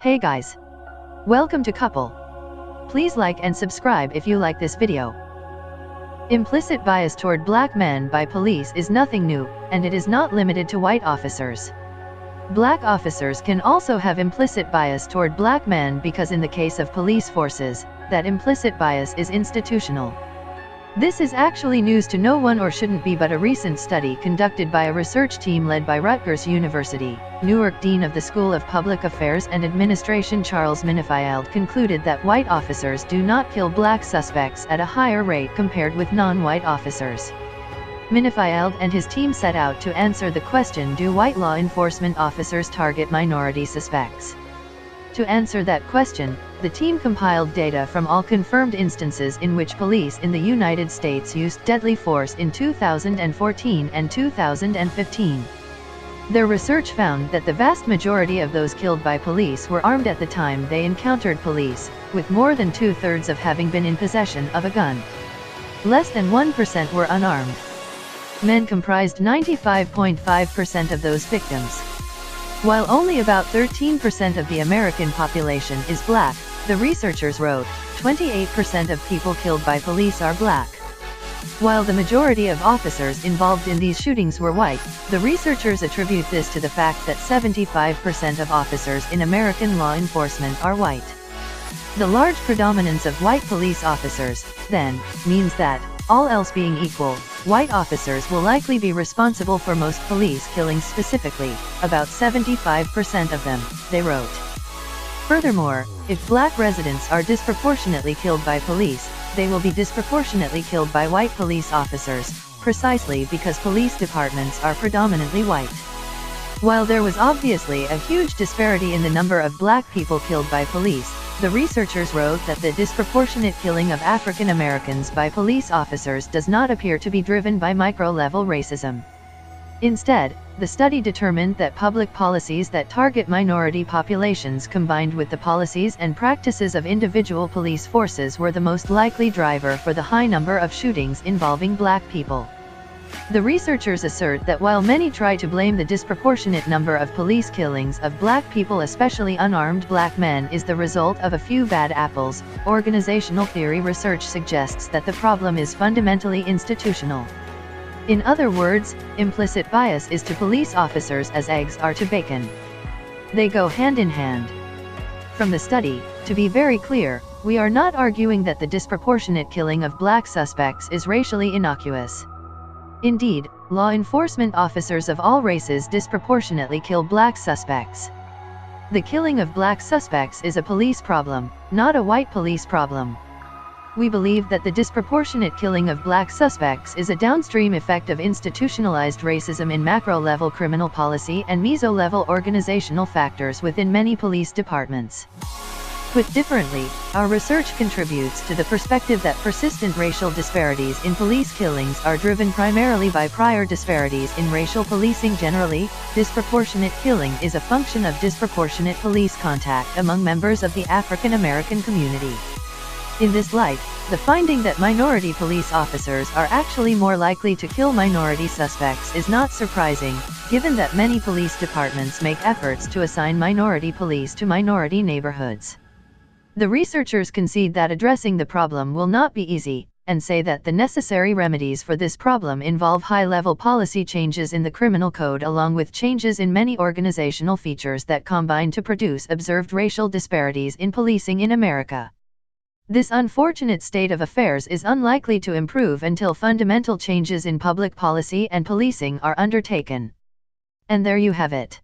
Hey guys! Welcome to Couple. Please like and subscribe if you like this video. Implicit bias toward black men by police is nothing new, and it is not limited to white officers. Black officers can also have implicit bias toward black men because in the case of police forces, that implicit bias is institutional. This is actually news to no one or shouldn't be, but a recent study conducted by a research team led by Rutgers University, Newark Dean of the School of Public Affairs and Administration Charles Minifield concluded that white officers do not kill black suspects at a higher rate compared with non-white officers. Minifield and his team set out to answer the question, do white law enforcement officers target minority suspects? To answer that question, the team compiled data from all confirmed instances in which police in the United States used deadly force in 2014 and 2015. Their research found that the vast majority of those killed by police were armed at the time they encountered police, with more than two-thirds of having been in possession of a gun. Less than 1% were unarmed. Men comprised 95.5% of those victims. While only about 13% of the American population is black, the researchers wrote, 28% of people killed by police are black. While the majority of officers involved in these shootings were white, the researchers attribute this to the fact that 75% of officers in American law enforcement are white. The large predominance of white police officers, then, means that, all else being equal, white officers will likely be responsible for most police killings, specifically, about 75% of them, they wrote. Furthermore, if black residents are disproportionately killed by police, they will be disproportionately killed by white police officers, precisely because police departments are predominantly white. While there was obviously a huge disparity in the number of black people killed by police, the researchers wrote that the disproportionate killing of African Americans by police officers does not appear to be driven by micro-level racism. Instead, the study determined that public policies that target minority populations combined with the policies and practices of individual police forces were the most likely driver for the high number of shootings involving black people. The researchers assert that while many try to blame the disproportionate number of police killings of black people, especially unarmed black men, is the result of a few bad apples, organizational theory research suggests that the problem is fundamentally institutional. In other words, implicit bias is to police officers as eggs are to bacon. They go hand in hand. From the study, to be very clear, we are not arguing that the disproportionate killing of black suspects is racially innocuous. Indeed, law enforcement officers of all races disproportionately kill black suspects. The killing of black suspects is a police problem, not a white police problem. We believe that the disproportionate killing of black suspects is a downstream effect of institutionalized racism in macro-level criminal policy and meso-level organizational factors within many police departments. Put differently, our research contributes to the perspective that persistent racial disparities in police killings are driven primarily by prior disparities in racial policing generally. Disproportionate killing is a function of disproportionate police contact among members of the African American community. In this light, the finding that minority police officers are actually more likely to kill minority suspects is not surprising, given that many police departments make efforts to assign minority police to minority neighborhoods. The researchers concede that addressing the problem will not be easy, and say that the necessary remedies for this problem involve high-level policy changes in the criminal code along with changes in many organizational features that combine to produce observed racial disparities in policing in America. This unfortunate state of affairs is unlikely to improve until fundamental changes in public policy and policing are undertaken. And there you have it.